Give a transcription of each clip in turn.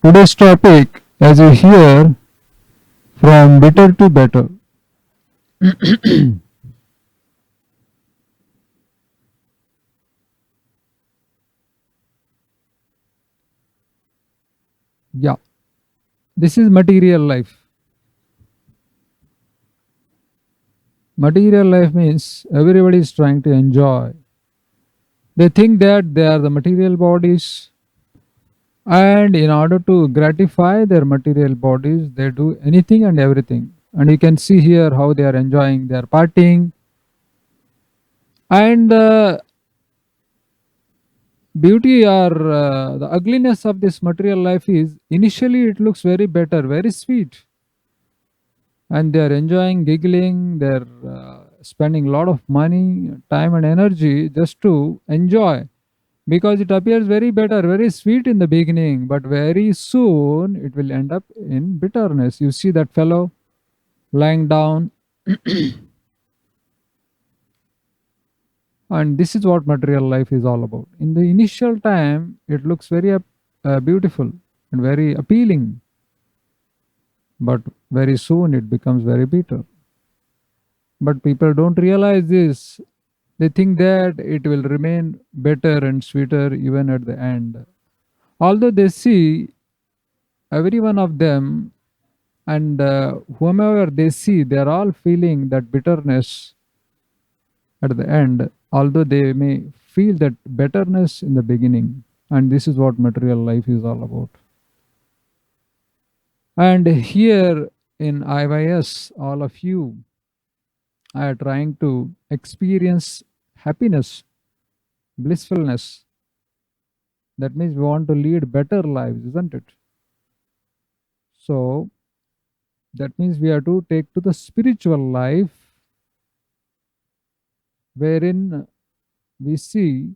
Today's topic, as you hear, from bitter to better. Yeah, this is material life. Material life means everybody is trying to enjoy. They think that they are the material bodies, and in order to gratify their material bodies, they do anything and everything. And you can see here how they are enjoying their partying. And the beauty or the ugliness of this material life is initially it looks very better, very sweet, and they're enjoying giggling, they're spending a lot of money, time and energy just to enjoy, because it appears very better, very sweet in the beginning, but very soon it will end up in bitterness. You see that fellow lying down, and this is what material life is all about. In the initial time it looks very beautiful and very appealing, but very soon it becomes very bitter. But people don't realize this. They think that it will remain better and sweeter even at the end. Although they see every one of them, and whomever they see, they are all feeling that bitterness at the end, although they may feel that bitterness in the beginning. And this is what material life is all about. And here in IYS, all of you are trying to experience happiness, blissfulness. That means we want to lead better lives, isn't it? So that means we have to take to the spiritual life, wherein we see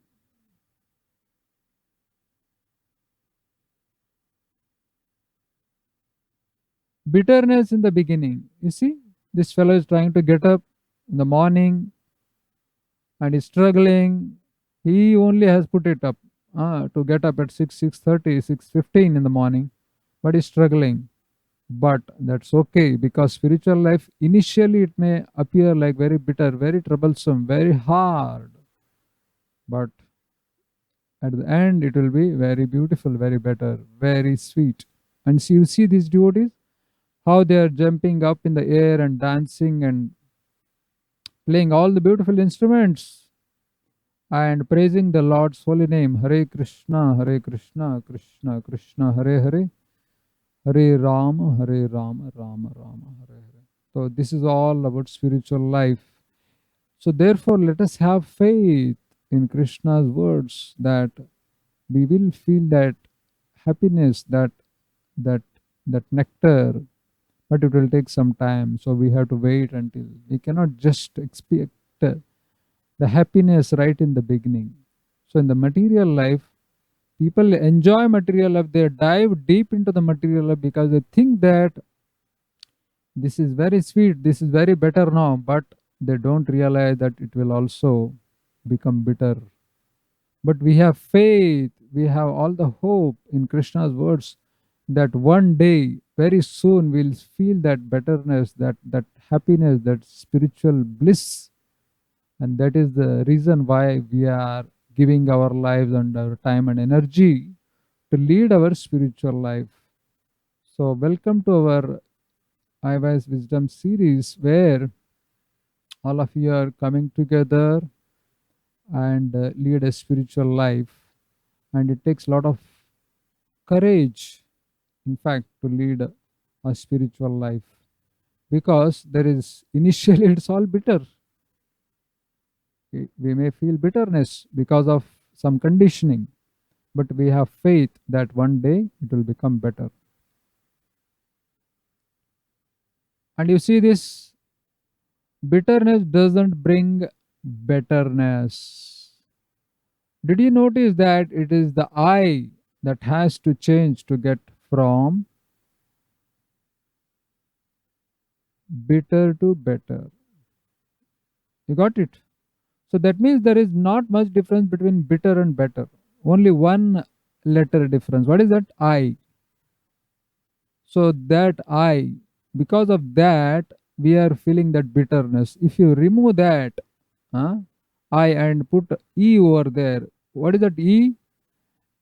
bitterness in the beginning. You see, this fellow is trying to get up in the morning and is struggling. He only has put it up to get up at 6, 6:30, 6:15 in the morning, but he's struggling. But that's okay, because spiritual life initially it may appear like very bitter, very troublesome, very hard, but at the end it will be very beautiful, very better, very sweet. And see, you see these devotees, how they are jumping up in the air and dancing and playing all the beautiful instruments and praising the Lord's holy name. Hare Krishna, Hare Krishna, Krishna Krishna, Hare Hare, Hare Rama, Hare Rama, Rama Rama, Hare Hare. So this is all about spiritual life. So therefore, let us have faith in Krishna's words that we will feel that happiness, that that nectar, but it will take some time. So we have to wait until we cannot just expect the happiness right in the beginning. So in the material life, people enjoy material life. They dive deep into the material life because they think that this is very sweet, this is very better now, but they don't realize that it will also become bitter. But we have faith, we have all the hope in Krishna's words that one day, very soon, we'll feel that betterness, that happiness, that spiritual bliss. And that is the reason why we are giving our lives and our time and energy to lead our spiritual life. So, welcome to our iWise Wisdom series, where all of you are coming together and lead a spiritual life. And it takes a lot of courage, in fact, to lead a spiritual life, because there is initially it's all bitter. We may feel bitterness because of some conditioning, but we have faith that one day it will become better. And you see, this bitterness doesn't bring betterness. Did you notice that it is the I that has to change to get from bitter to better? You got it? So that means there is not much difference between bitter and better. Only one letter difference. What is that? I. So that I, because of that, we are feeling that bitterness. If you remove that, huh, I, and put E over there, what is that E?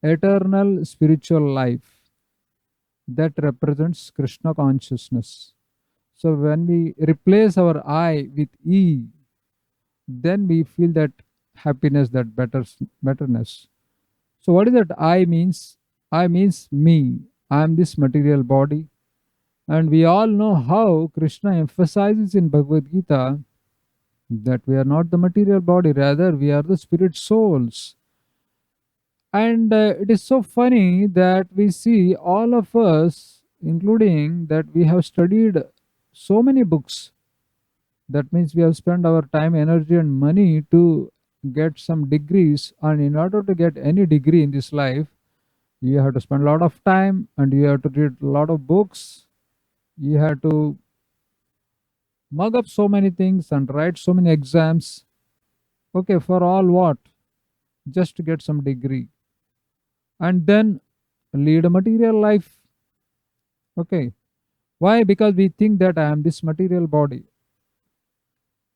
Eternal spiritual life. That represents Krishna consciousness. So when we replace our I with E, then we feel that happiness, that betterness. So what is that I means? I means me. I am this material body. And we all know how Krishna emphasizes in Bhagavad Gita that we are not the material body, rather, we are the spirit souls. And it is so funny that we see all of us, including that we have studied so many books. That means we have spent our time, energy, and money to get some degrees. And in order to get any degree in this life, you have to spend a lot of time and you have to read a lot of books. You have to mug up so many things and write so many exams. Okay, for all what? Just to get some degree. And then lead a material life. Okay. Why? Because we think that I am this material body.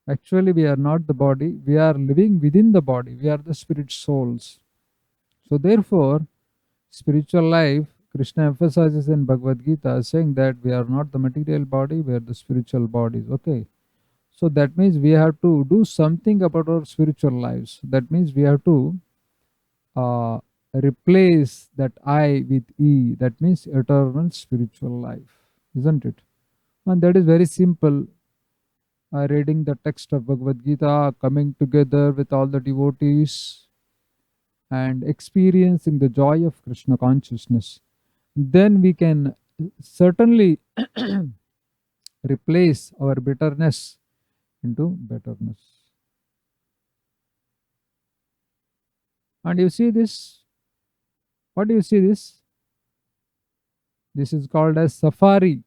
Actually, we are not the body. We are living within the body. We are the spirit souls. So, therefore, spiritual life, Krishna emphasizes in Bhagavad Gita saying that we are not the material body, we are the spiritual bodies. Okay. So, that means we have to do something about our spiritual lives. That means we have to uh, replace that I with E. That means eternal spiritual life, isn't it? And that is very simple. Reading the text of Bhagavad Gita, coming together with all the devotees, and experiencing the joy of Krishna consciousness. Then we can certainly replace our bitterness into betterness. And you see this? What do you see this? This is called as safari.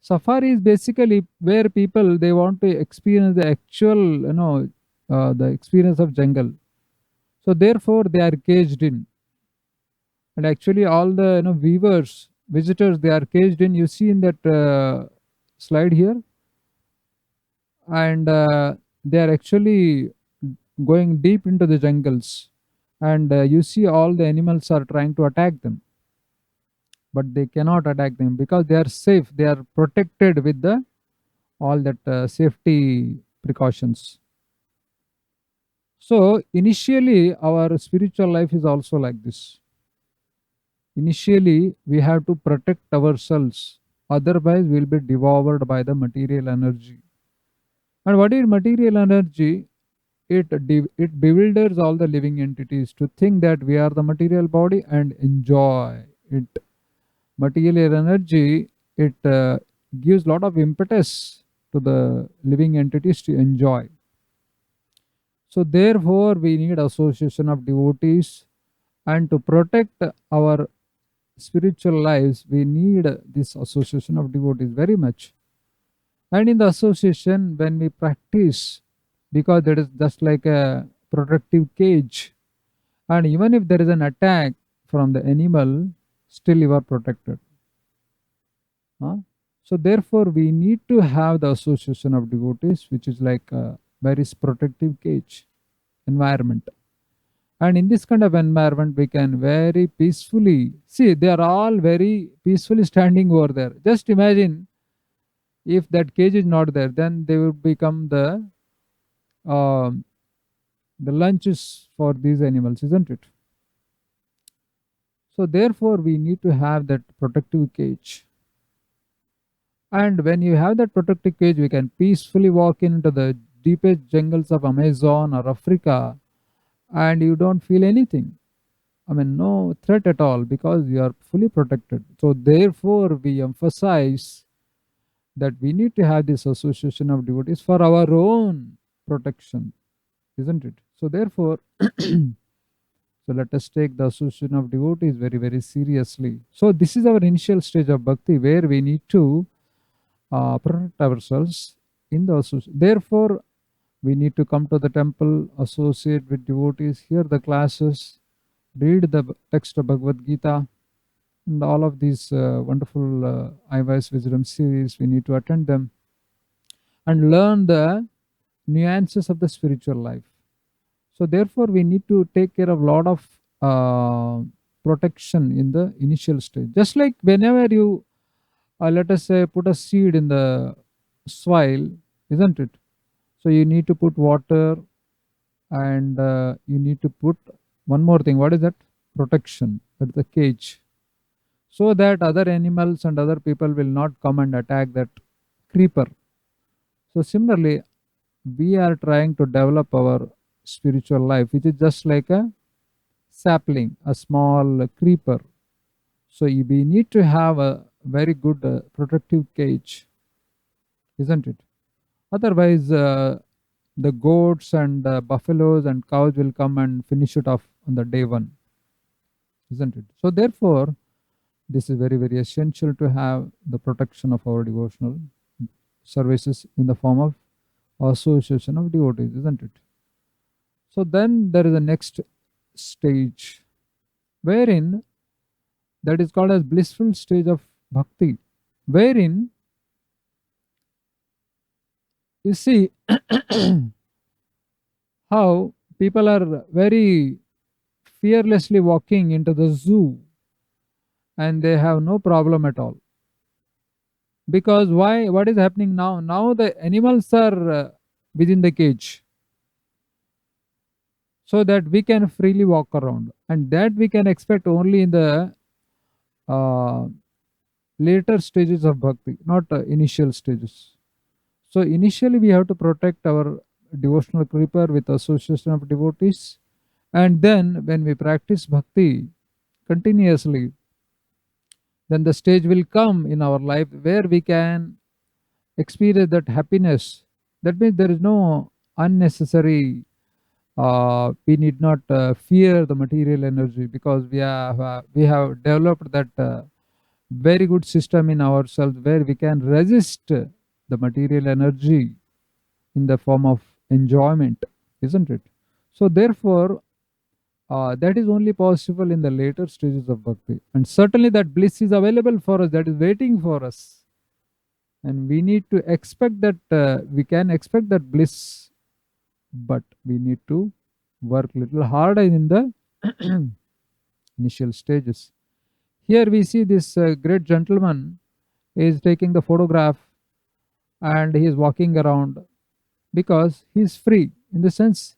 Safari is basically where people they want to experience the actual, the experience of jungle. So therefore, they are caged in, and actually, all the viewers, visitors, they are caged in. You see in that slide here, and they are actually going deep into the jungles, and you see all the animals are trying to attack them, but they cannot attack them because they are safe. They are protected with the all that safety precautions. So initially, our spiritual life is also like this. Initially, we have to protect ourselves, otherwise, we'll be devoured by the material energy. And what is material energy? It bewilders all the living entities to think that we are the material body and enjoy it. Material energy, it gives lot of impetus to the living entities to enjoy. So therefore, we need association of devotees, and to protect our spiritual lives, we need this association of devotees very much. And in the association, when we practice, because that is just like a protective cage, and even if there is an attack from the animal, still you are protected. Huh? So therefore, we need to have the association of devotees, which is like a very protective cage environment. And in this kind of environment, we can very peacefully see they are all very peacefully standing over there. Just imagine if that cage is not there, then they would become um, the lunches for these animals, isn't it? So therefore, we need to have that protective cage. And when you have that protective cage, we can peacefully walk into the deepest jungles of Amazon or Africa, and you don't feel anything. I mean, no threat at all because you are fully protected. So therefore, we emphasize that we need to have this association of devotees for our own protection, isn't it? So therefore, so let us take the association of devotees very, very seriously. So this is our initial stage of bhakti where we need to protect ourselves in the association. Therefore, we need to come to the temple, associate with devotees, hear the classes, read the text of Bhagavad Gita, and all of these wonderful iWise Wisdom series. We need to attend them and learn the nuances of the spiritual life. So therefore, we need to take care of a lot of protection in the initial stage. Just like whenever you, let us say, put a seed in the soil, isn't it? So you need to put water, and you need to put one more thing. What is that? Protection. That's the cage, so that other animals and other people will not come and attack that creeper. So similarly, we are trying to develop our spiritual life, which is just like a sapling, a small creeper. So we need to have a very good protective cage, isn't it? Otherwise, the goats and buffaloes and cows will come and finish it off on the day one, isn't it? So therefore, this is very, very essential to have the protection of our devotional services in the form of association of devotees, isn't it? So then there is a next stage wherein that is called as blissful stage of bhakti, wherein you see how people are very fearlessly walking into the zoo and they have no problem at all. Because why? What is happening now? Now the animals are within the cage, so that we can freely walk around, and that we can expect only in the uh, later stages of bhakti, not initial stages. So initially we have to protect our devotional creeper with association of devotees, and then when we practice bhakti continuously, then the stage will come in our life where we can experience that happiness. That means there is no unnecessary, we need not fear the material energy, because we have developed that very good system in ourselves where we can resist the material energy in the form of enjoyment, isn't it? So therefore, that is only possible in the later stages of bhakti, and certainly that bliss is available for us, that is waiting for us, and we need to expect that, we can expect that bliss, but we need to work little harder in the initial stages. Here we see this great gentleman is taking the photograph, and he is walking around because he is free, in the sense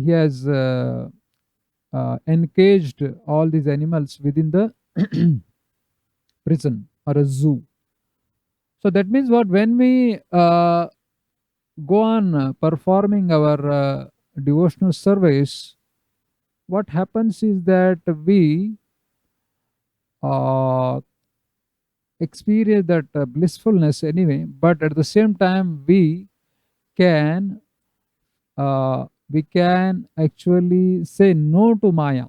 he has encaged all these animals within the prison or a zoo. So that means what? When we go on performing our devotional service, what happens is that we uh, experience that blissfulness anyway, but at the same time can we can actually say no to maya.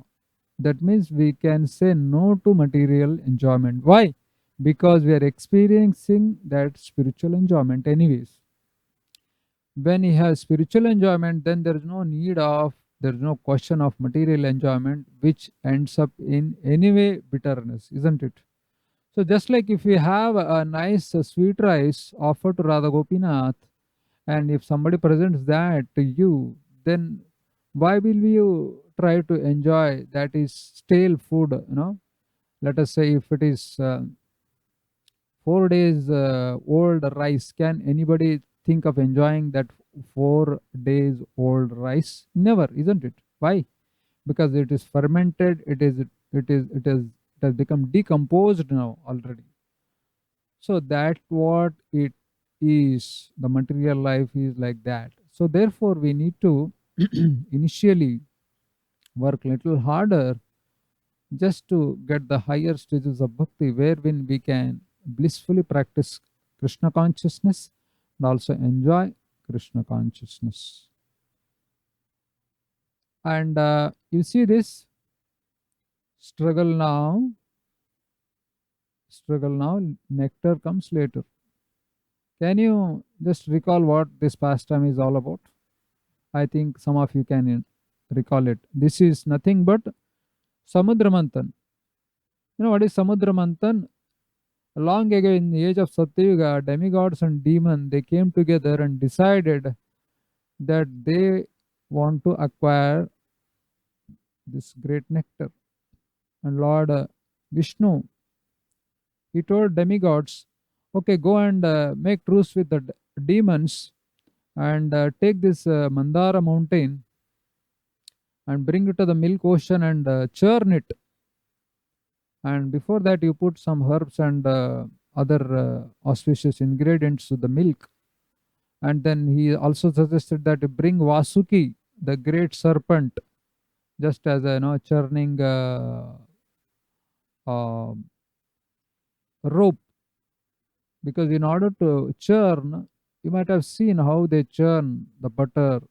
That means we can say no to material enjoyment. Why? Because we are experiencing that spiritual enjoyment anyways. When you have spiritual enjoyment, then there is no question of material enjoyment, which ends up in anyway bitterness, isn't it? So just like if we have a nice sweet rice offered to Radha Gopinath, and if somebody presents that to you, then why will you try to enjoy that is stale food? Let us say if it is 4 days old rice, can anybody think of enjoying that 4 days old rice? Never, isn't it? Why? Because it is fermented. It has become decomposed now already. So that what it is. The material life is like that. So therefore, we need to initially work little harder just to get the higher stages of bhakti, wherein we can blissfully practice Krishna consciousness and also enjoy Krishna consciousness. And you see this struggle now, struggle now, nectar comes later. Can you just recall what this pastime is all about? I think some of you can recall it. This is nothing but Samudra Manthan. You know what is Samudra Manthan? Long ago in the age of Satyuga, demigods and demons they came together and decided that they want to acquire this great nectar. And Lord Vishnu, he told demigods, okay, go and make truce with the demons and take this Mandara mountain and bring it to the milk ocean and churn it. And before that, you put some herbs and other auspicious ingredients to the milk. And then he also suggested that you bring Vasuki, the great serpent, just as a churning uh, rope. Because in order to churn, you might have seen how they churn the butter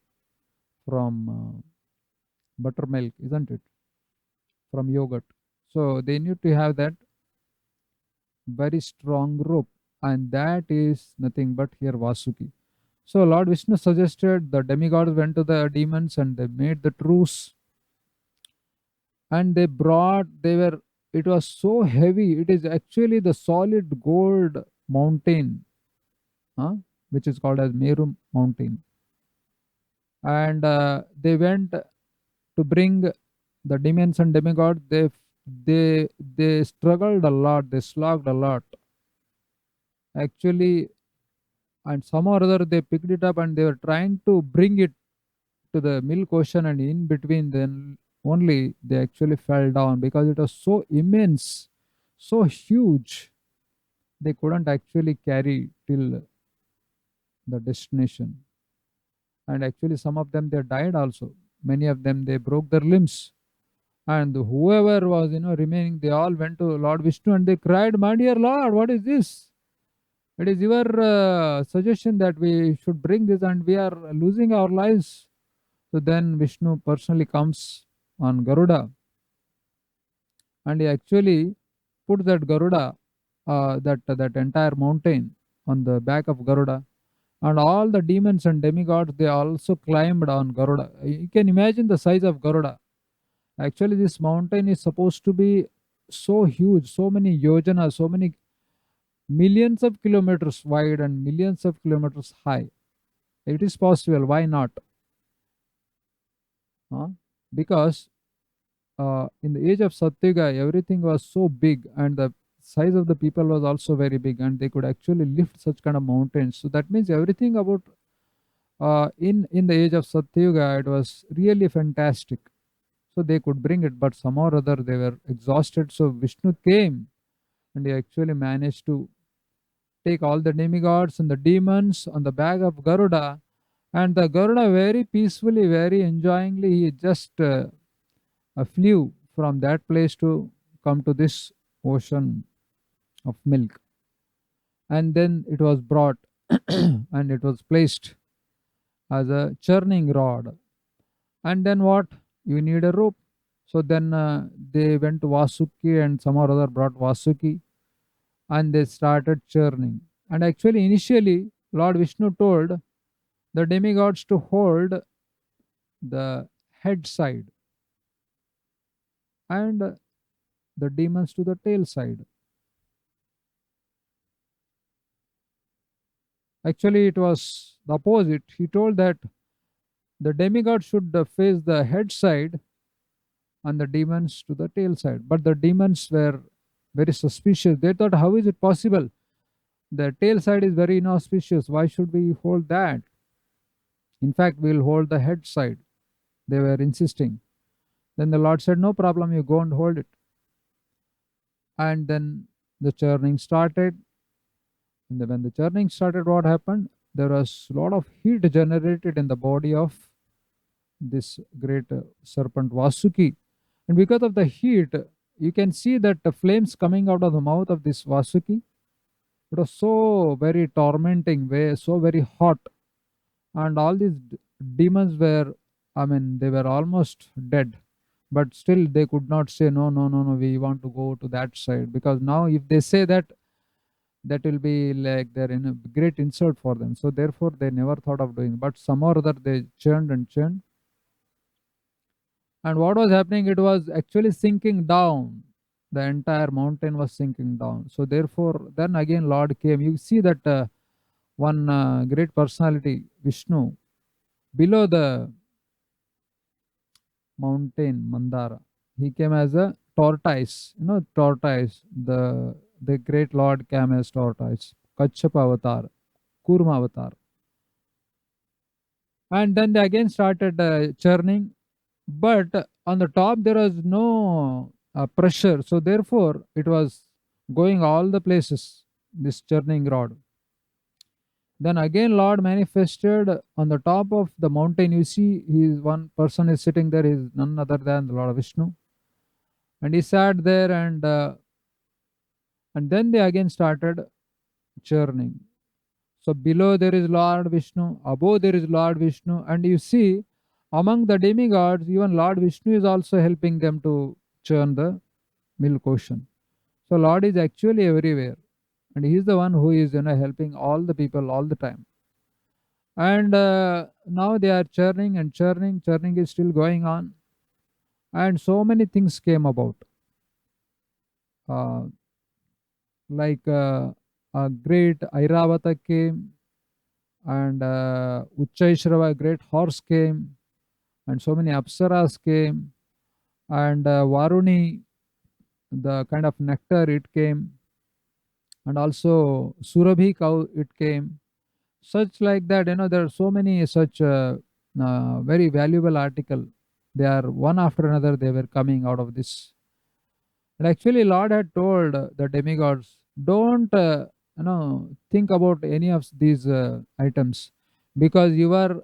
from buttermilk, isn't it? From yogurt. So they need to have that very strong rope, and that is nothing but here Vasuki. So Lord Vishnu suggested the demigods went to the demons and they made the truce, and they were it was so heavy. It is actually the solid gold mountain, huh, which is called as Meru mountain. And they went to bring the demons and demigods. They struggled a lot. They slogged a lot. Actually, and somehow or other they picked it up and they were trying to bring it to the milk ocean, and in between then only they actually fell down because it was so immense, so huge, they couldn't actually carry till the destination. And actually some of them they died also. Many of them they broke their limbs, and whoever was remaining, they all went to Lord Vishnu and they cried, my dear Lord, what is this? It is your suggestion that we should bring this and we are losing our lives. So then Vishnu personally comes on Garuda, and he actually put that Garuda, that entire mountain on the back of Garuda, and all the demons and demigods they also climbed on Garuda. You can imagine the size of Garuda. Actually, this mountain is supposed to be so huge, so many yojana, so many millions of kilometers wide and millions of kilometers high. It is possible. Why not? Huh? Because in the age of Satyuga, everything was so big, and the size of the people was also very big, and they could actually lift such kind of mountains. So that means everything about in the age of Satyuga, it was really fantastic. So they could bring it, but somehow or other they were exhausted. So Vishnu came, and he actually managed to take all the demigods and the demons on the back of Garuda, and the Garuda very peacefully, very enjoyingly, he just flew from that place to come to this ocean of milk. And then it was brought and it was placed as a churning rod. And then what? You need a rope. So then they went to Vasuki, and some or other brought Vasuki, and they started churning. And actually, initially, Lord Vishnu told the demigods to hold the head side and the demons to the tail side. Actually, it was the opposite. He told that the demigod should face the head side and the demons to the tail side. But the demons were very suspicious. They thought, how is it possible? The tail side is very inauspicious. Why should we hold that? In fact, we'll hold the head side. They were insisting. Then the Lord said, no problem, you go and hold it. And then the churning started. And then when the churning started, what happened? There was a lot of heat generated in the body of this great serpent Vasuki. And because of the heat, you can see that the flames coming out of the mouth of this Vasuki. It was so very tormenting, so very hot. And all these demons were, I mean, they were almost dead. But still, they could not say, no, no, no, no, we want to go to that side. Because now, if they say that, that will be like they're in a great insult for them. So, therefore, they never thought of doing. But somehow or other, they churned and churned. And what was happening? It was actually sinking down. the entire mountain was sinking down. So therefore, then again Lord came. You see that one great personality, Vishnu, below the mountain Mandara, he came as a tortoise. You know, tortoise. The great Lord came as tortoise, Kachapa avatar, Kurma avatar, and then they again started churning. But on the top there was no pressure, so therefore it was going all the places. This churning rod. Then again, Lord manifested on the top of the mountain. You see, he is one person is sitting there. He is none other than the Lord Vishnu, and he sat there, and then they again started churning. So below there is Lord Vishnu, above there is Lord Vishnu, and you see, among the demigods, even Lord Vishnu is also helping them to churn the milk ocean. So Lord is actually everywhere, and He is the one who is helping all the people all the time. And now they are churning and churning. Churning is still going on, and so many things came about, uh, like a great Airavata came, and Uchchaishrava, great horse came, and so many Apsaras came, and Varuni, the kind of nectar it came, and also Surabhi cow it came. Such like that, there are so many such very valuable article. They are one after another. They were coming out of this. And actually, Lord had told the demigods, don't think about any of these items, because you are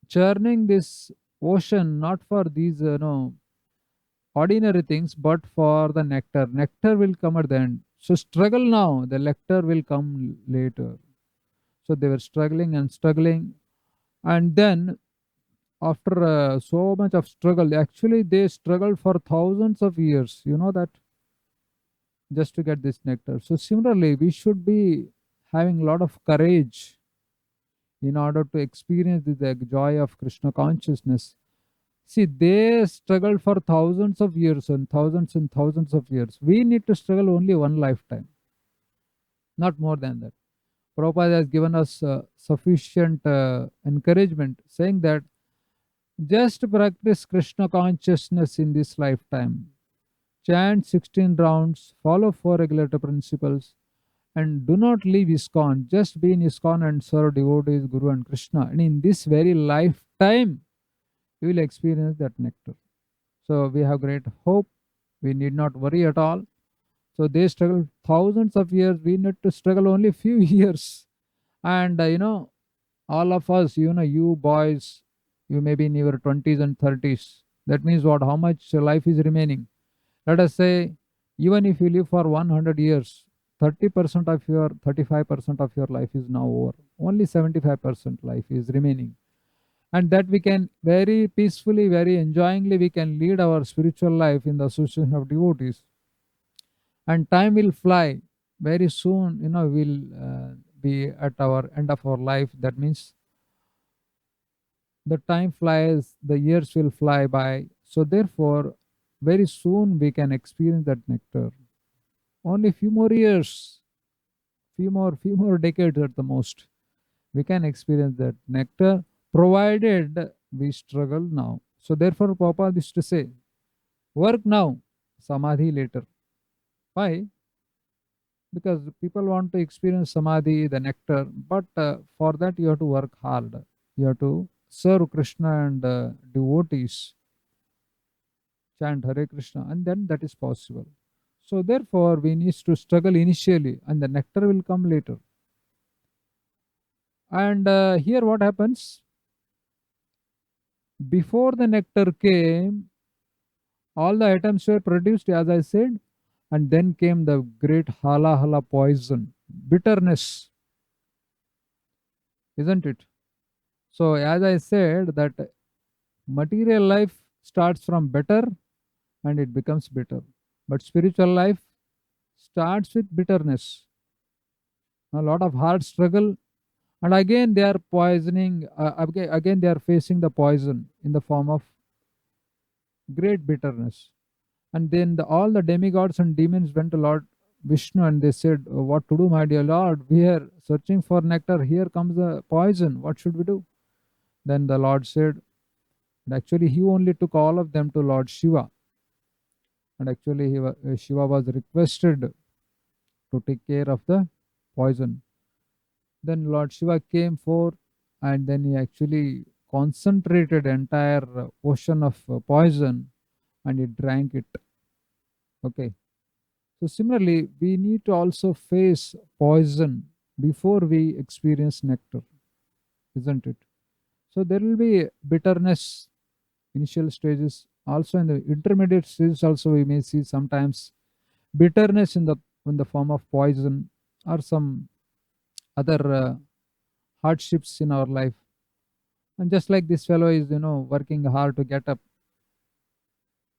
churning this ocean not for these ordinary things, but for the nectar. Nectar will come at the end. So struggle now. The nectar will come later. So they were struggling and struggling, and then after so much of struggle, actually they struggled for thousands of years. You know that, just to get this nectar. So similarly, we should be having a lot of courage in order to experience the joy of Krishna consciousness. See, they struggled for thousands and thousands of years. We need to struggle only one lifetime, not more than that. Prabhupada has given us sufficient encouragement, saying that just practice Krishna consciousness in this lifetime. Chant 16 rounds, follow four regulator principles, and do not leave ISKCON. Just be in ISKCON and serve devotees, Guru and Krishna. And in this very lifetime, you will experience that nectar. So we have great hope. We need not worry at all. So they struggle thousands of years. We need to struggle only few years. And all of us, you boys, you may be in your 20s and 30s. That means what? How much life is remaining? Let us say, even if you live for 100 years, 30% of your 35% of your life is now over. Only 75% life is remaining. And that we can very peacefully, very enjoyingly, we can lead our spiritual life in the association of devotees. And time will fly very soon. We'll be at our end of our life. That means the time flies, the years will fly by. So therefore, very soon we can experience that nectar. Only few more years, few more decades at the most, we can experience that nectar, provided we struggle now. So therefore, Papa used to say, work now, samadhi later. Why? Because people want to experience samadhi, the nectar, but for that you have to work hard. You have to serve Krishna and devotees, chant Hare Krishna, and then that is possible. So therefore, we need to struggle initially, and the nectar will come later. And here, what happens? Before the nectar came, all the items were produced, as I said, and then came the great hala hala poison, bitterness, isn't it? So, as I said, that material life starts from better and it becomes bitter, but spiritual life starts with bitterness, a lot of hard struggle, and again they are poisoning. Again they are facing the poison in the form of great bitterness. And then all the demigods and demons went to Lord Vishnu and they said, what to do, my dear Lord? We are searching for nectar. Here comes the poison. What should we do? Then the Lord said, and actually, he only took all of them to Lord Shiva. And actually, Shiva was requested to take care of the poison. Then Lord Shiva came forth and then he actually concentrated entire ocean of poison and he drank it. Okay. So similarly, we need to also face poison before we experience nectar, isn't it? So there will be bitterness initial stages. Also in the intermediate stages, also we may see sometimes bitterness in the form of poison or some other hardships in our life. And just like this fellow is, working hard to get up,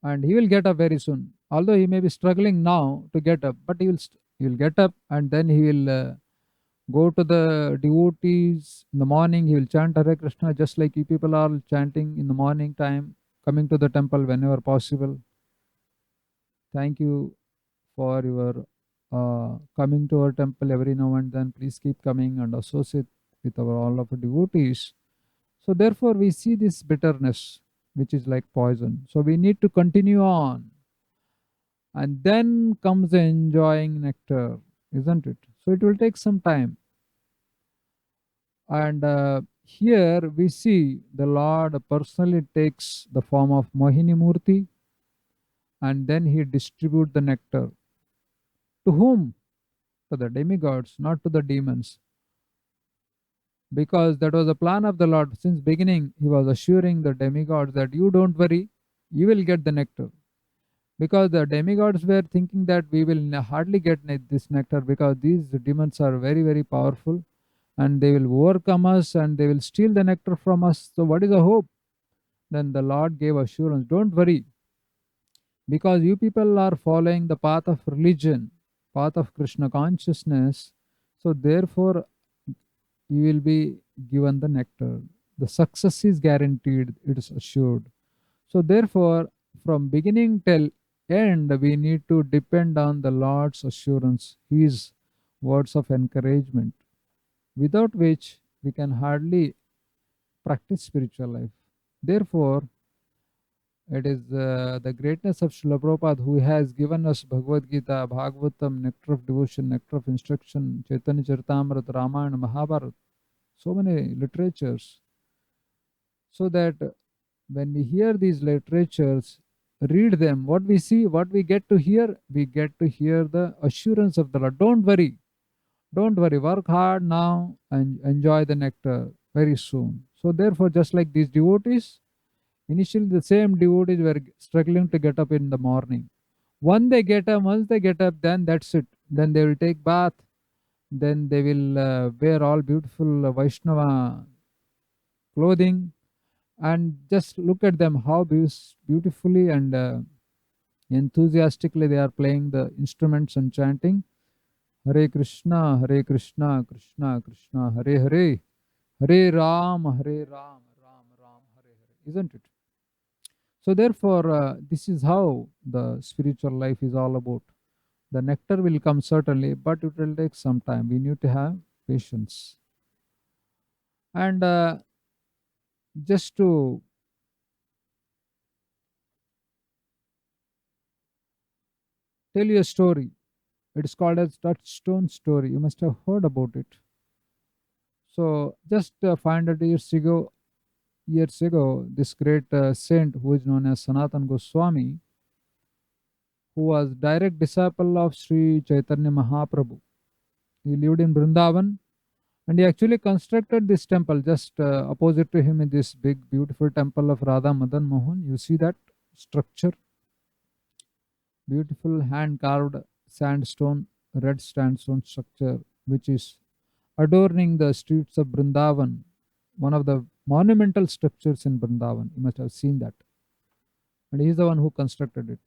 and he will get up very soon. Although he may be struggling now to get up, but he will get up, and then he will go to the devotees in the morning. He will chant Hare Krishna, just like you people are chanting in the morning time, coming to the temple whenever possible. Thank you for your coming to our temple every now and then. Please keep coming and associate with our all of our devotees. So therefore, we see this bitterness, which is like poison. So we need to continue on, and then comes the enjoying nectar, isn't it? So it will take some time, and here we see the Lord personally takes the form of Mohini Murti, and then he distributes the nectar to whom? To the demigods, not to the demons, because that was the plan of the Lord. Since beginning, he was assuring the demigods that you don't worry, you will get the nectar. Because the demigods were thinking that we will hardly get this nectar because these demons are very, very powerful and they will overcome us and they will steal the nectar from us. So, what is the hope? Then the Lord gave assurance, don't worry, because you people are following the path of religion, path of Krishna consciousness. So, therefore, you will be given the nectar. The success is guaranteed, it is assured. So, therefore, from beginning till end, we need to depend on the Lord's assurance, His words of encouragement, without which we can hardly practice spiritual life. Therefore, it is the greatness of Srila Prabhupada who has given us Bhagavad Gita, Bhagavatam, nectar of devotion, nectar of instruction, Chaitanya Charitamrita, Ramayana, Mahabharata, so many literatures, so that when we hear these literatures, read them, what we see, what we get to hear, we get to hear the assurance of the Lord. Don't worry, work hard now and enjoy the nectar very soon. So, therefore, just like these devotees, initially the same devotees were struggling to get up in the morning. Once they get up, then that's it. Then they will take bath. Then they will wear all beautiful Vaishnava clothing, and just look at them how beautifully and enthusiastically they are playing the instruments and chanting Hare Krishna, Hare Krishna, Krishna Krishna, Hare Hare, Hare Ram, Hare Ram, Ram Ram, Hare Hare. Isn't it? So therefore, this is how the spiritual life is all about. The nectar will come certainly, but it will take some time. We need to have patience. And just to tell you a story, it is called as Touchstone Story. You must have heard about it. So, just 500 years ago, this great saint who is known as Sanatan Goswami, who was direct disciple of Sri Chaitanya Mahaprabhu, he lived in Vrindavan and he actually constructed this temple just opposite to him in this big, beautiful temple of Radha Madan Mohan. You see that structure, beautiful hand carved sandstone, red sandstone structure, which is adorning the streets of Brindavan, one of the monumental structures in Brindavan. You must have seen that. And he is the one who constructed it.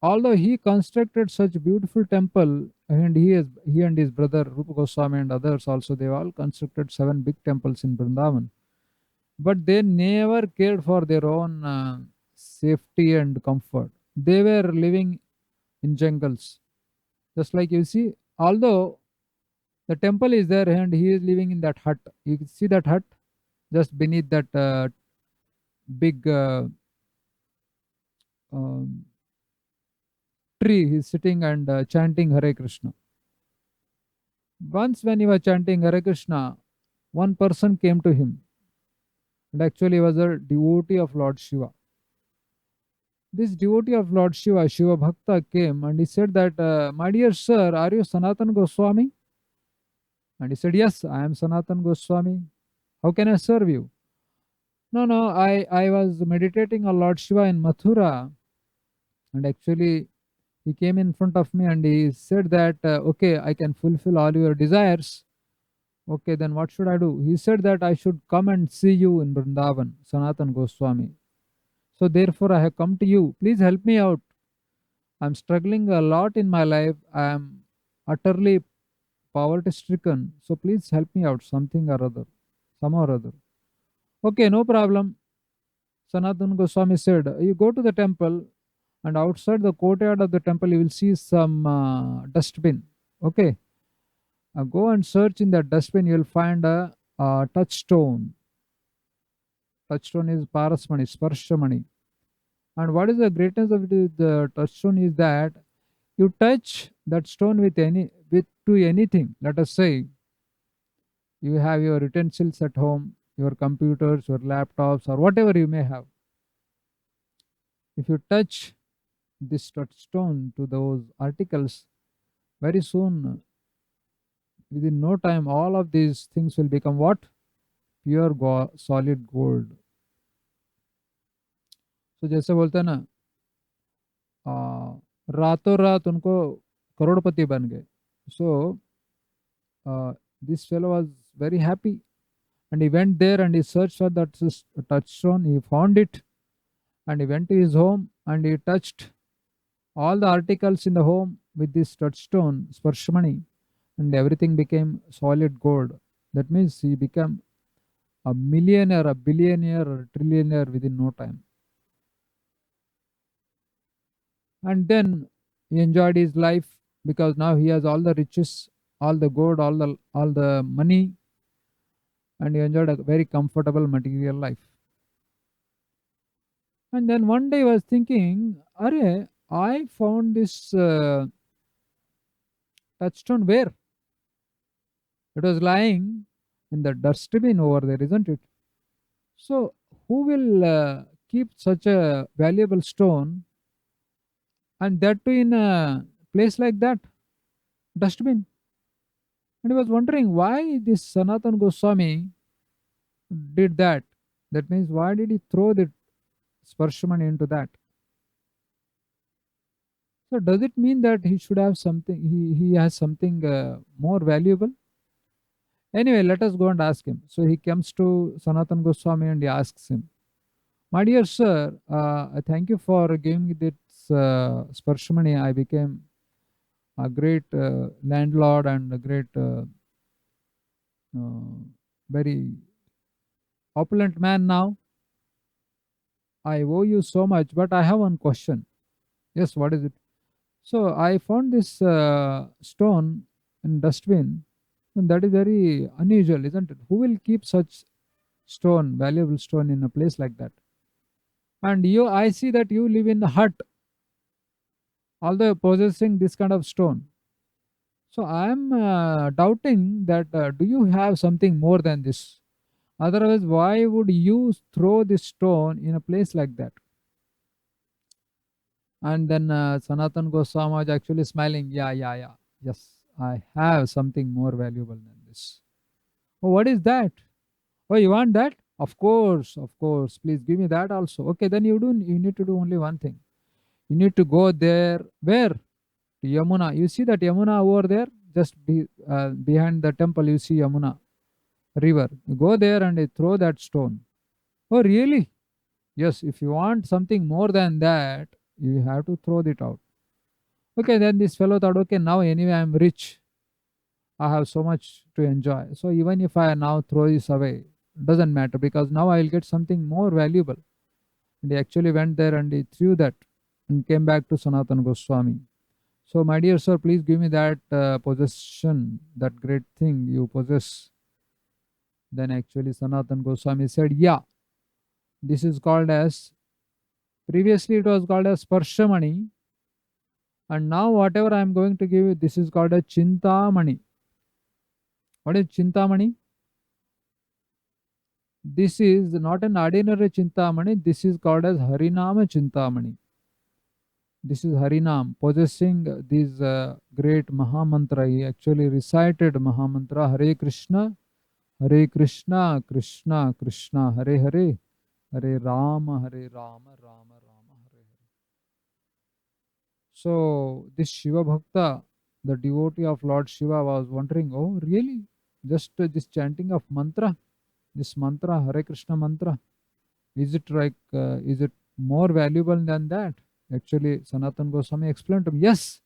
Although he constructed such a beautiful temple, and he and his brother Rupa Goswami and others also, they all constructed 7 big temples in Brindavan. But they never cared for their own safety and comfort. They were living in jungles. Just like you see, although the temple is there and he is living in that hut. You can see that hut just beneath that big um, tree. He's sitting and chanting Hare Krishna. Once, when he was chanting Hare Krishna, one person came to him, and actually he was a devotee of Lord Shiva. This devotee of Lord Shiva, Shiva Bhakta, came and he said that, my dear sir, are you Sanatan Goswami? And he said, yes, I am Sanatan Goswami. How can I serve you? No, no, I was meditating on Lord Shiva in Mathura, and actually he came in front of me and he said that, okay, I can fulfill all your desires. Okay, then what should I do? He said that I should come and see you in Vrindavan, Sanatan Goswami. So therefore I have come to you. Please help me out. I'm struggling a lot in my life. I am utterly poverty stricken. So please help me out, something or other, somehow or other. Okay, no problem. Sanatan Goswami said, you go to the temple, and outside the courtyard of the temple, you will see some dustbin. Okay, go and search in that dustbin. You will find a touchstone. Touchstone is Parasmani, Sparshamani. And what is the greatness of the touchstone is that you touch that stone with to anything. Let us say you have your utensils at home, your computers, your laptops, or whatever you may have. If you touch this touchstone to those articles, very soon, within no time, all of these things will become what? Pure solid gold. So जैसे बोलते हैं ना, आ, रातों रात उनको करोड़पति बन गए. So this fellow was very happy, and he went there and he searched for that touchstone. He found it, and he went to his home and he touched all the articles in the home with this touchstone, Sparshmani, and everything became solid gold. That means he became a millionaire, a billionaire, or a trillionaire within no time. And then he enjoyed his life because now he has all the riches, all the gold, all the money, and he enjoyed a very comfortable material life. And then one day I was thinking, Are, I found this touchstone where? It was lying in the dustbin over there, isn't it? So, who will keep such a valuable stone, and that too in a place like that? Dustbin. And he was wondering why this Sanatan Goswami did that. That means, why did he throw the Sparshamani into that? So, does it mean that he should have something, he has something more valuable? Anyway, let us go and ask him. So, he comes to Sanatan Goswami and he asks him, my dear sir, I thank you for giving me this Sparshamani. I became a great landlord and a great, uh, very opulent man now. I owe you so much, but I have one question. Yes, what is it? So I found this stone in dustbin, and that is very unusual, isn't it? Who will keep such stone, valuable stone, in a place like that? And you, I see that you live in a hut, although possessing this kind of stone. So I am doubting that do you have something more than this? Otherwise, why would you throw this stone in a place like that? And then Sanatan Goswami was actually smiling. Yeah, yeah, yeah. Yes, I have something more valuable than this. Oh, what is that? Oh, you want that? Of course, of course. Please give me that also. Okay, then you do. You need to do only one thing. You need to go there. Where? To Yamuna. You see that Yamuna over there? Just behind the temple, you see Yamuna river. You go there and you throw that stone. Oh, really? Yes. If you want something more than that, you have to throw it out. Okay, then this fellow thought, okay, now anyway I'm rich. I have so much to enjoy. So even if I now throw this away, doesn't matter because now I will get something more valuable. And he actually went there and he threw that and came back to Sanatana Goswami. So, my dear sir, please give me that possession, that great thing you possess. Then actually Sanatana Goswami said, yeah, this is called as, previously it was called as Sparshamani, and now whatever I am going to give you, this is called a Chintamani. What is Chintamani? This is not an ordinary Chintamani, this is called as Harinama Chintamani. This is Harinam, possessing this great Mahamantra. He actually recited Mahamantra Hare Krishna, Krishna Krishna, Hare Hare, Hare Rama, Hare Rama, Rama Rama, Hare Hare. So this Shiva Bhakta, the devotee of Lord Shiva, was wondering, oh really? Just this chanting of mantra, this mantra, Hare Krishna mantra, is it more valuable than that? Actually, Sanatan Goswami explained to me, yes.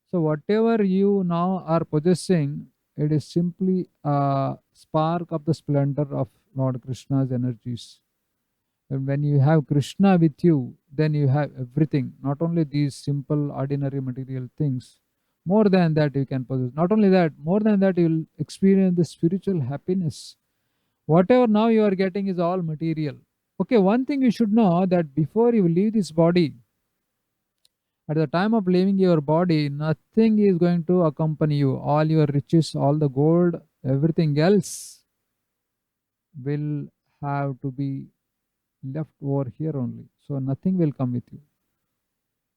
So whatever you now are possessing, it is simply a spark of the splendor of Lord Krishna's energies. And when you have Krishna with you, then you have everything, not only these simple, ordinary material things. More than that, you can possess. Not only that, more than that, you will experience the spiritual happiness. Whatever now you are getting is all material. Okay, one thing you should know, that before you leave this body, at the time of leaving your body, nothing is going to accompany you. All your riches, all the gold, everything else will have to be left over here only. So nothing will come with you.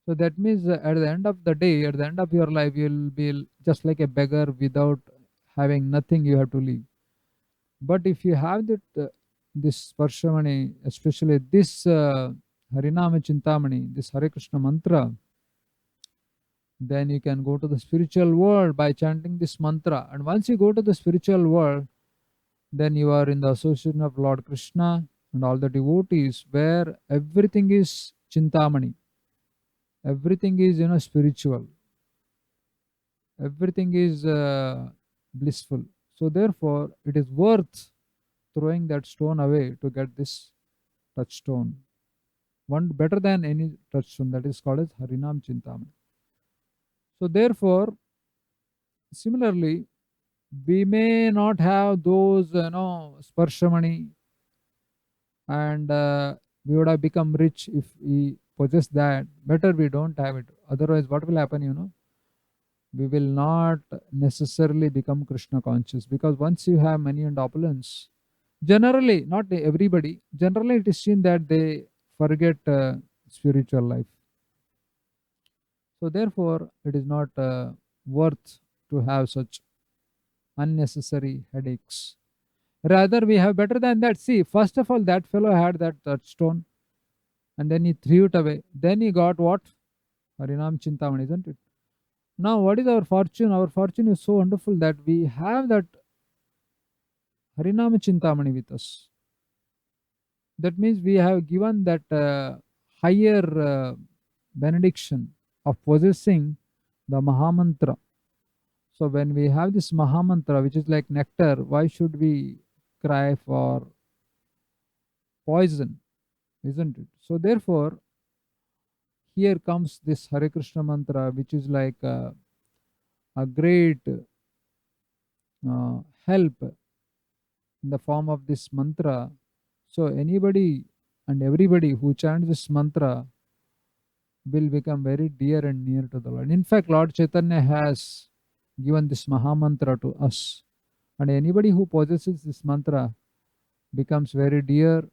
So that means at the end of the day, at the end of your life, you will be just like a beggar without having nothing. You have to leave. But if you have that this Parshamani, especially this Harinama Chintamani, this Hare Krishna mantra, then you can go to the spiritual world by chanting this mantra. And once you go to the spiritual world, then you are in the association of Lord Krishna and all the devotees, where everything is Chintamani. Everything is, spiritual. Everything is blissful. So therefore, it is worth throwing that stone away to get this touchstone. One better than any touchstone, that is called as Harinam Chintamani. So therefore, similarly, we may not have those, sparshamani, and we would have become rich if we possess that. Better we don't have it. Otherwise, what will happen, we will not necessarily become Krishna conscious, because once you have money and opulence, generally, not everybody, generally it is seen that they forget spiritual life. So therefore, it is not worth to have such unnecessary headaches. Rather, we have better than that. See, first of all, that fellow had that touchstone, and then he threw it away. Then he got what? Harinam Chintamani, isn't it? Now, what is our fortune? Our fortune is so wonderful that we have that Harinam Chintamani with us. That means we have given that higher benediction of possessing the Mahamantra. So when we have this Mahamantra, which is like nectar, why should we cry for poison? Isn't it? So therefore, here comes this Hare Krishna mantra, which is like a great help in the form of this mantra. So anybody and everybody who chants this mantra will become very dear and near to the Lord. In fact, Lord Chaitanya has given this Mahamantra to us. And anybody who possesses this mantra becomes very dear,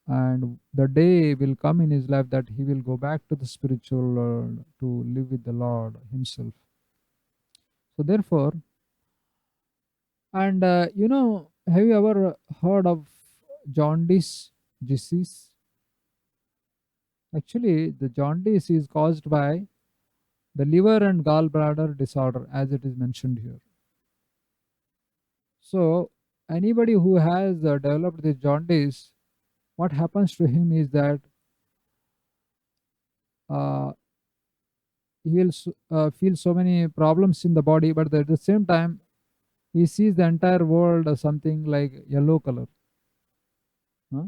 and the day will come in his life that he will go back to the spiritual world to live with the Lord himself. So therefore, and have you ever heard of jaundice disease? Actually, the jaundice is caused by the liver and gallbladder disorder, as it is mentioned here. So anybody who has developed this jaundice, what happens to him is that uh, he will feel so many problems in the body, but at the same time, he sees the entire world as something like yellow color. Huh?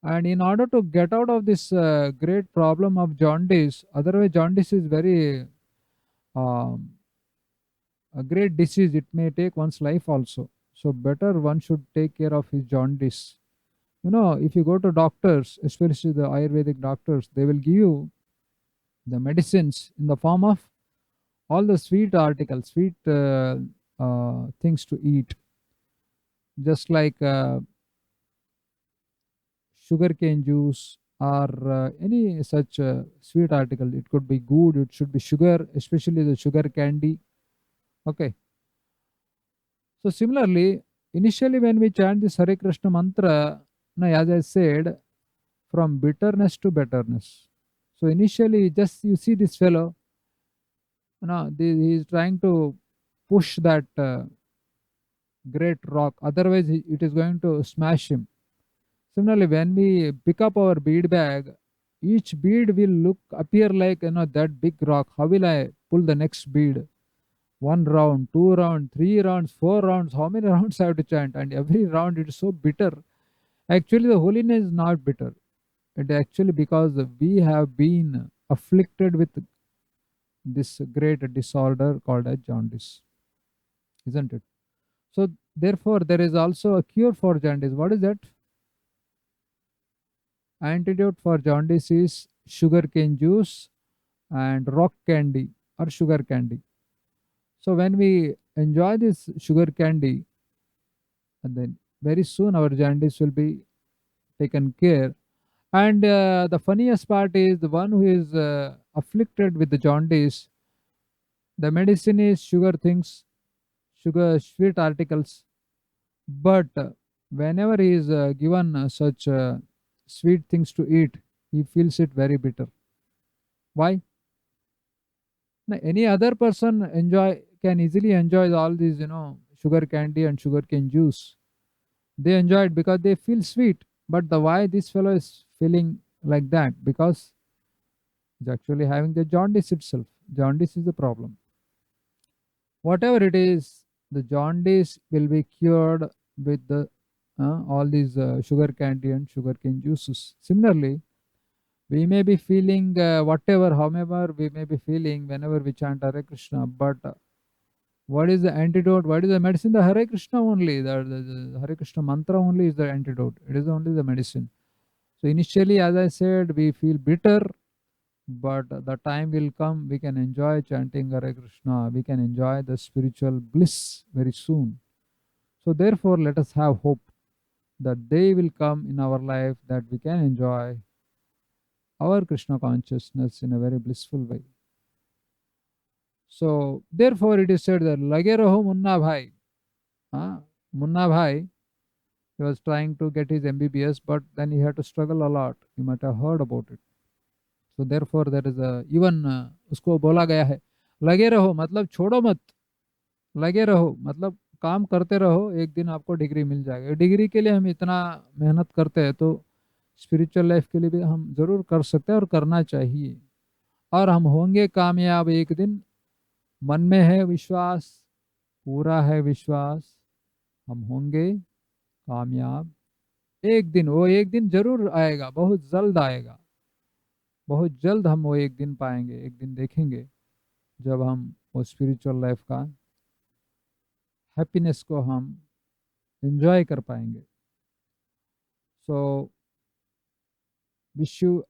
And in order to get out of this great problem of jaundice, otherwise jaundice is very um, a great disease. It may take one's life also. So better one should take care of his jaundice. If you go to doctors, especially the Ayurvedic doctors, they will give you the medicines in the form of all the sweet articles, sweet things to eat, just like sugarcane juice or any such sweet article. It could be good, it should be sugar, especially the sugar candy. Okay. So similarly, initially when we chant this Hare Krishna mantra, now as I said, from bitterness to betterness. So initially, just you see this fellow, he is trying to push that great rock. Otherwise, it is going to smash him. Similarly, when we pick up our bead bag, each bead will appear like that big rock. How will I pull the next bead? One round, two round, three rounds, four rounds. How many rounds I have to chant? And every round it is so bitter. Actually, the holiness is not bitter. It actually because we have been afflicted with this great disorder called as jaundice, isn't it? So therefore, there is also a cure for jaundice. What is that? Antidote for jaundice is sugarcane juice and rock candy or sugar candy. So when we enjoy this sugar candy, and then very soon our jaundice will be taken care. And the funniest part is the one who is afflicted with the jaundice. The medicine is sugar things, sugar sweet articles. But whenever he is given such sweet things to eat, he feels it very bitter. Why? Now, any other person can easily enjoy all these, sugar candy and sugarcane juice. They enjoy it because they feel sweet. But the why this fellow is feeling like that? Because he's actually having the jaundice itself. Jaundice is the problem. Whatever it is, the jaundice will be cured with the all these sugar candy and sugarcane juices. Similarly, we may be feeling whatever, however, we may be feeling whenever we chant Hare Krishna, but what is the antidote? What is the medicine? The Hare Krishna only. The Hare Krishna mantra only is the antidote. It is only the medicine. So initially, as I said, we feel bitter, but the time will come we can enjoy chanting Hare Krishna. We can enjoy the spiritual bliss very soon. So therefore, let us have hope that day will come in our life that we can enjoy our Krishna consciousness in a very blissful way. So therefore, it is said that Lage raho Munna Bhai. Munna Bhai, he was trying to get his MBBS, but then he had to struggle a lot. You might have heard about it. So therefore, there is a even उसको बोला गया है लगे रहो मतलब छोड़ो मत लगे रहो मतलब काम करते रहो एक दिन आपको डिग्री मिल जाएगा डिग्री के लिए हम इतना मेहनत करते हैं तो स्पिरिचुअल लाइफ के लिए भी हम जरूर कर सकते हैं और करना चाहिए और हम होंगे कामयाब एक दिन मन में है विश्वास पूरा है विश्वास हम होंगे कामयाब एक दिन वो एक दिन जरूर आएगा बहुत जल्द आएगा बहुत जल्द हम वो एक दिन पाएंगे एक दिन देखेंगे जब हम वो स्पिरिचुअल लाइफ का हैप्पीनेस को हम एंजॉय कर पाएंगे so wish you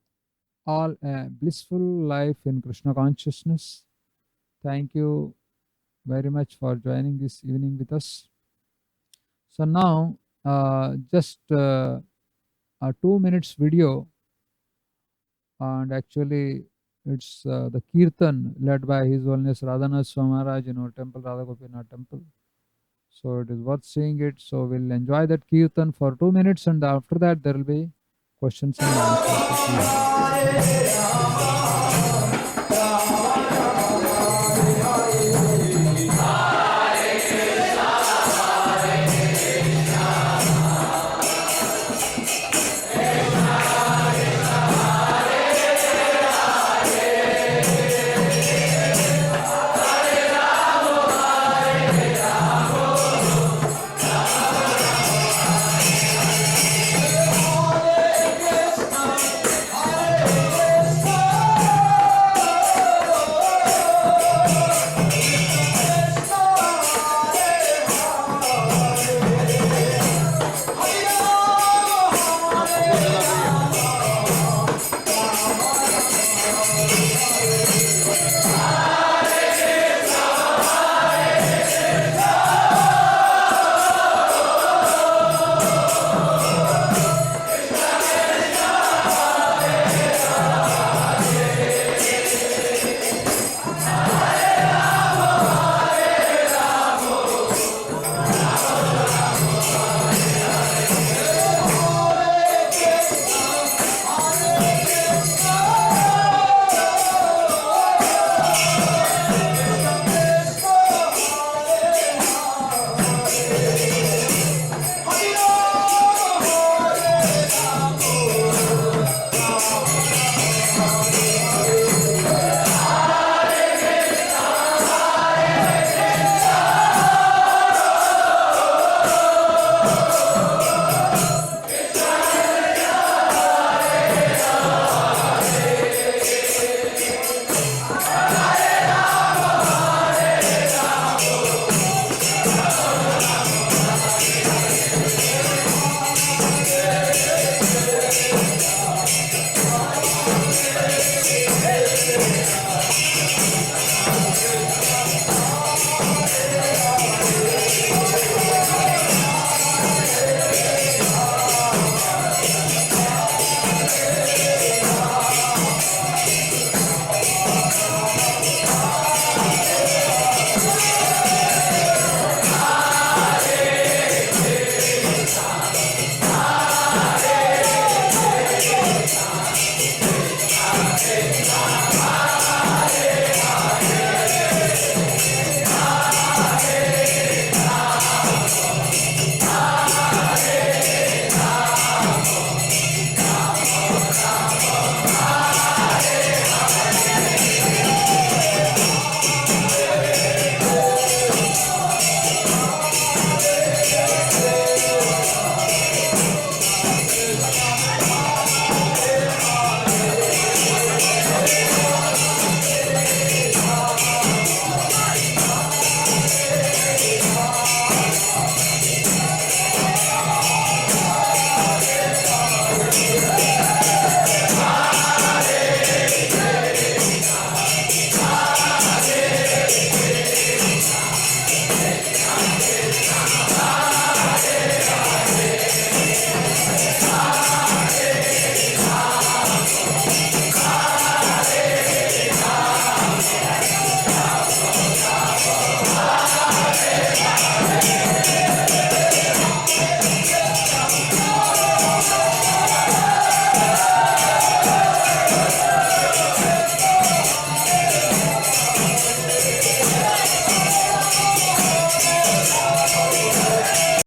all a blissful life in Krishna consciousness. Thank you very much for joining this evening with us. So now, just a 2 minutes video, and actually it's the kirtan led by His Holiness Radhanath Swami Maharaj in our temple, Radha Gopinath temple. So it is worth seeing it. So we'll enjoy that kirtan for 2 minutes, and after that there will be questions and answers.